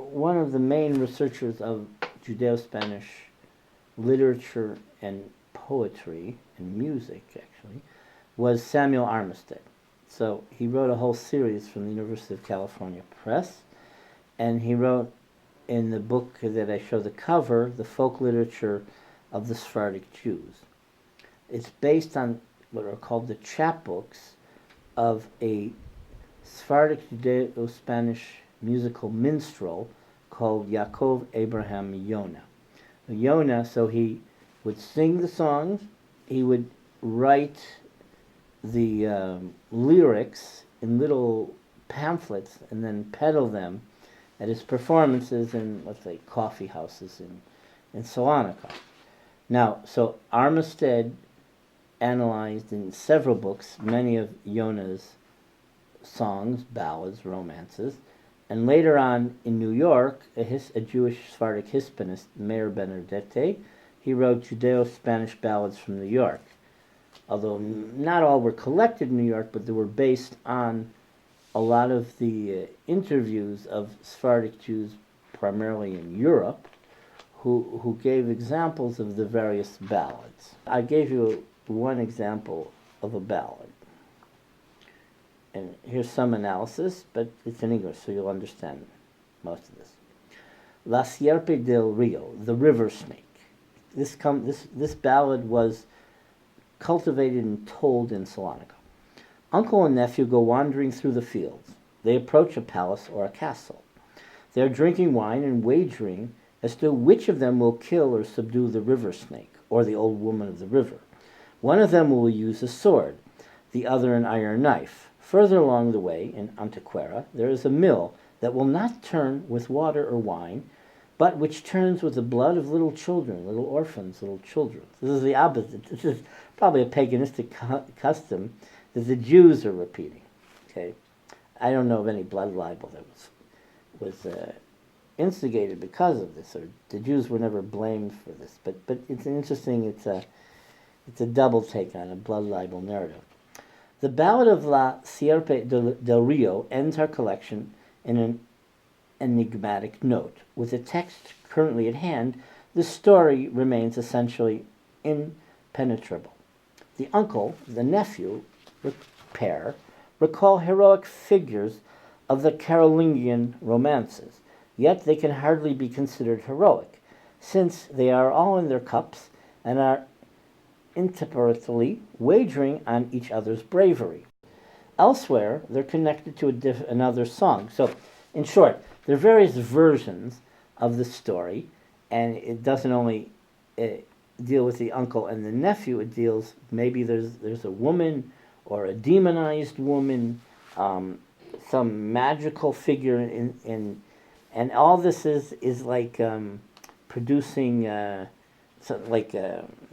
one of the main researchers of Judeo-Spanish literature and poetry and music, actually, was Samuel Armistead. So he wrote a whole series from the University of California Press, and he wrote in the book that I show the cover, The Folk Literature of the Sephardic Jews. It's based on what are called the chapbooks of a Sephardic Judeo-Spanish musical minstrel called Yaakov Abraham Yonah. Yonah, so he would sing the songs, he would write the lyrics in little pamphlets and then peddle them at his performances in, let's say, coffee houses in Salonika. Now, so Armistead analyzed in several books many of Yonah's songs, ballads, romances, and later on in New York, a Jewish Sephardic Hispanist, Meir Benedette, he wrote Judeo-Spanish ballads from New York. Although not all were collected in New York, but they were based on a lot of the interviews of Sephardic Jews, primarily in Europe, who gave examples of the various ballads. I gave you one example of a ballad. And here's some analysis, but it's in English, so you'll understand most of this. La Sierpe del Rio, the river snake. This ballad was cultivated and told in Salonika. Uncle and nephew go wandering through the fields. They approach a palace or a castle. They are drinking wine and wagering as to which of them will kill or subdue the river snake, or the old woman of the river. One of them will use a sword, the other an iron knife. Further along the way, in Antequera, there is a mill that will not turn with water or wine, but which turns with the blood of little children, little orphans, little children. This is the opposite. This is probably a paganistic custom that the Jews are repeating. Okay, I don't know of any blood libel that was instigated because of this, or the Jews were never blamed for this. But it's interesting. It's a double take on a blood libel narrative. The Ballad of La Sierpe del Rio ends our collection in an enigmatic note. With the text currently at hand, the story remains essentially impenetrable. The uncle, the nephew pair recall heroic figures of the Carolingian romances, yet they can hardly be considered heroic, since they are all in their cups and are intemperately wagering on each other's bravery. Elsewhere, they're connected to another song. So, in short, there are various versions of the story, and it doesn't only deal with the uncle and the nephew. It deals, maybe there's a woman or a demonized woman, some magical figure and all this is like producing the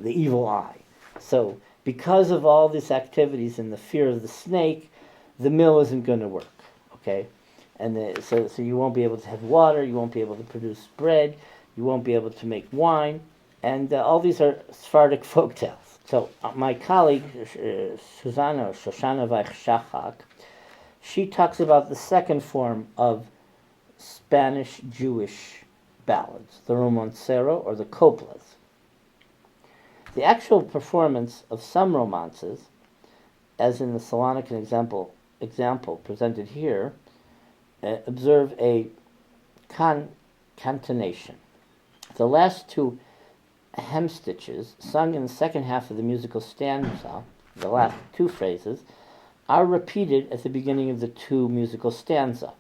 evil eye. So because of all these activities and the fear of the snake, the mill isn't going to work, okay? And so you won't be able to have water, you won't be able to produce bread, you won't be able to make wine, and all these are Sephardic folktales. So my colleague, Shoshana Weich-Shachak, she talks about the second form of Spanish Jewish ballads, the romancero or the coplas. The actual performance of some romances, as in the Salonican example presented here, observe a concatenation. The last two hemstitches, sung in the second half of the musical stanza, the last two phrases, are repeated at the beginning of the two musical stanza,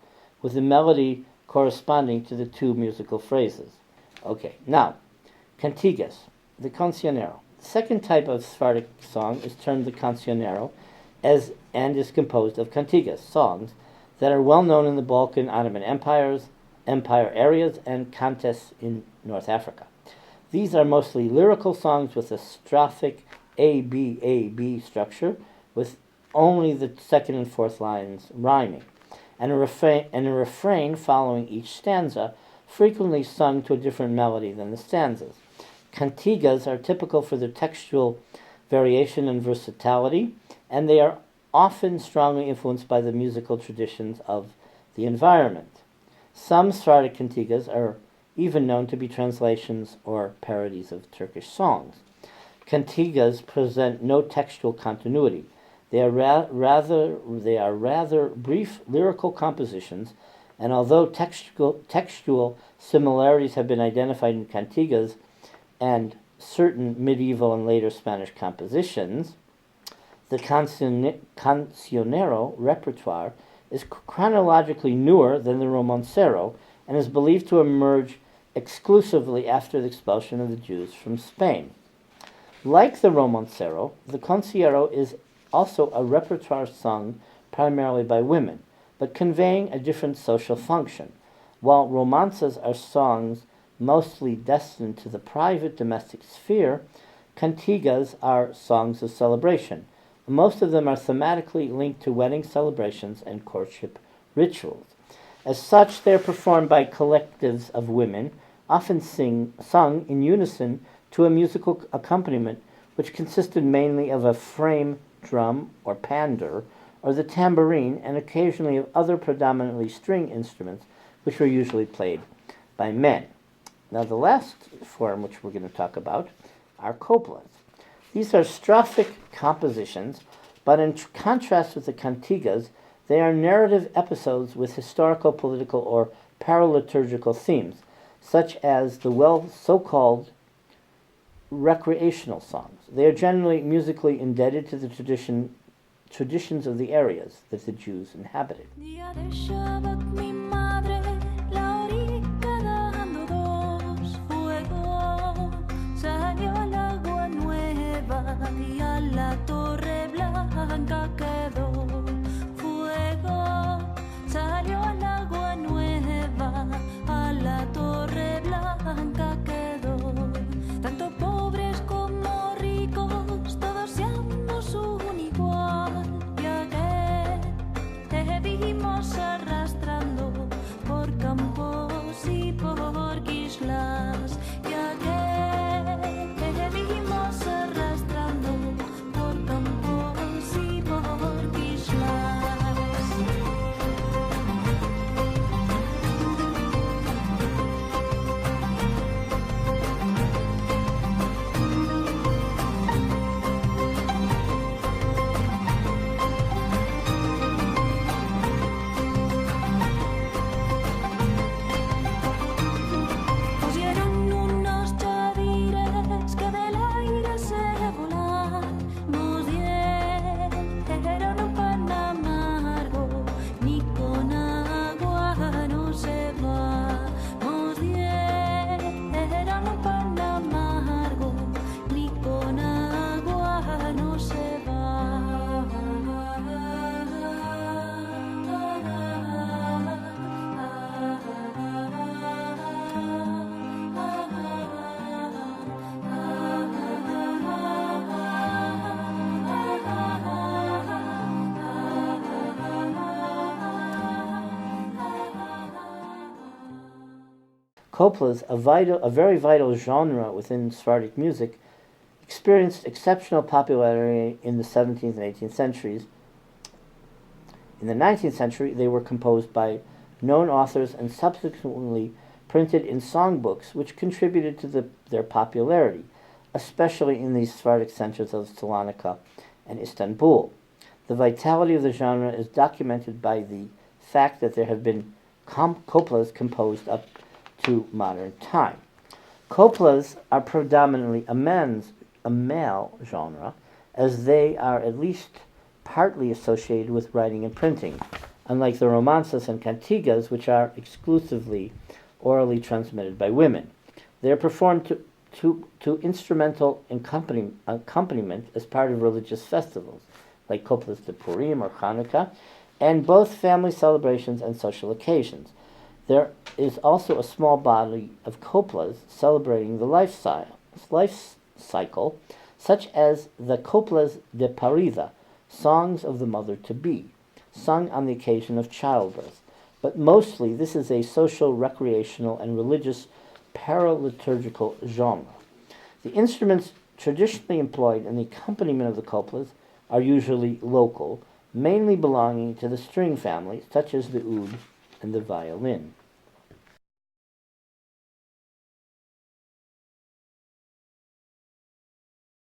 with the melody corresponding to the two musical phrases. Okay, now, cantigas, the cancionero. The second type of Sephardic song is termed the cancionero, and is composed of cantigas, songs, that are well known in the Balkan Ottoman empire areas and contests in North Africa. These are mostly lyrical songs with a strophic A-B structure, with only the second and fourth lines rhyming, and a refrain following each stanza, frequently sung to a different melody than the stanzas. Cantigas are typical for their textual variation and versatility, and they are often strongly influenced by the musical traditions of the environment. Some Sephardic cantigas are even known to be translations or parodies of Turkish songs. Cantigas present no textual continuity. They are rather brief lyrical compositions, and although textual similarities have been identified in cantigas and certain medieval and later Spanish compositions, the cancionero repertoire is chronologically newer than the romancero and is believed to emerge exclusively after the expulsion of the Jews from Spain. Like the romancero, the cancionero is also a repertoire sung primarily by women, but conveying a different social function. While romances are songs mostly destined to the private domestic sphere, cantigas are songs of celebration. Most of them are thematically linked to wedding celebrations and courtship rituals. As such, they are performed by collectives of women, often sung in unison to a musical accompaniment which consisted mainly of a frame drum or pandur, or the tambourine, and occasionally of other predominantly string instruments, which were usually played by men. Now, the last form which we're going to talk about are coplas. These are strophic compositions, but in contrast with the cantigas, they are narrative episodes with historical, political, or paraliturgical themes, such as the so-called recreational songs. They are generally musically indebted to the traditions of the areas that the Jews inhabited. Coplas, a very vital genre within Sephardic music, experienced exceptional popularity in the 17th and 18th centuries. In the 19th century, they were composed by known authors and subsequently printed in songbooks, which contributed to their popularity, especially in these Sephardic centers of Salonika and Istanbul. The vitality of the genre is documented by the fact that there have been coplas composed up to modern time. Coplas are predominantly a male genre, as they are at least partly associated with writing and printing, unlike the romances and cantigas, which are exclusively orally transmitted by women. They are performed to instrumental accompaniment as part of religious festivals, like Coplas de Purim or Hanukkah, and both family celebrations and social occasions. There is also a small body of coplas celebrating the life cycle, such as the Coplas de Parida, songs of the mother-to-be, sung on the occasion of childbirth. But mostly this is a social, recreational, and religious paraliturgical genre. The instruments traditionally employed in the accompaniment of the coplas are usually local, mainly belonging to the string family, such as the oud and the violin.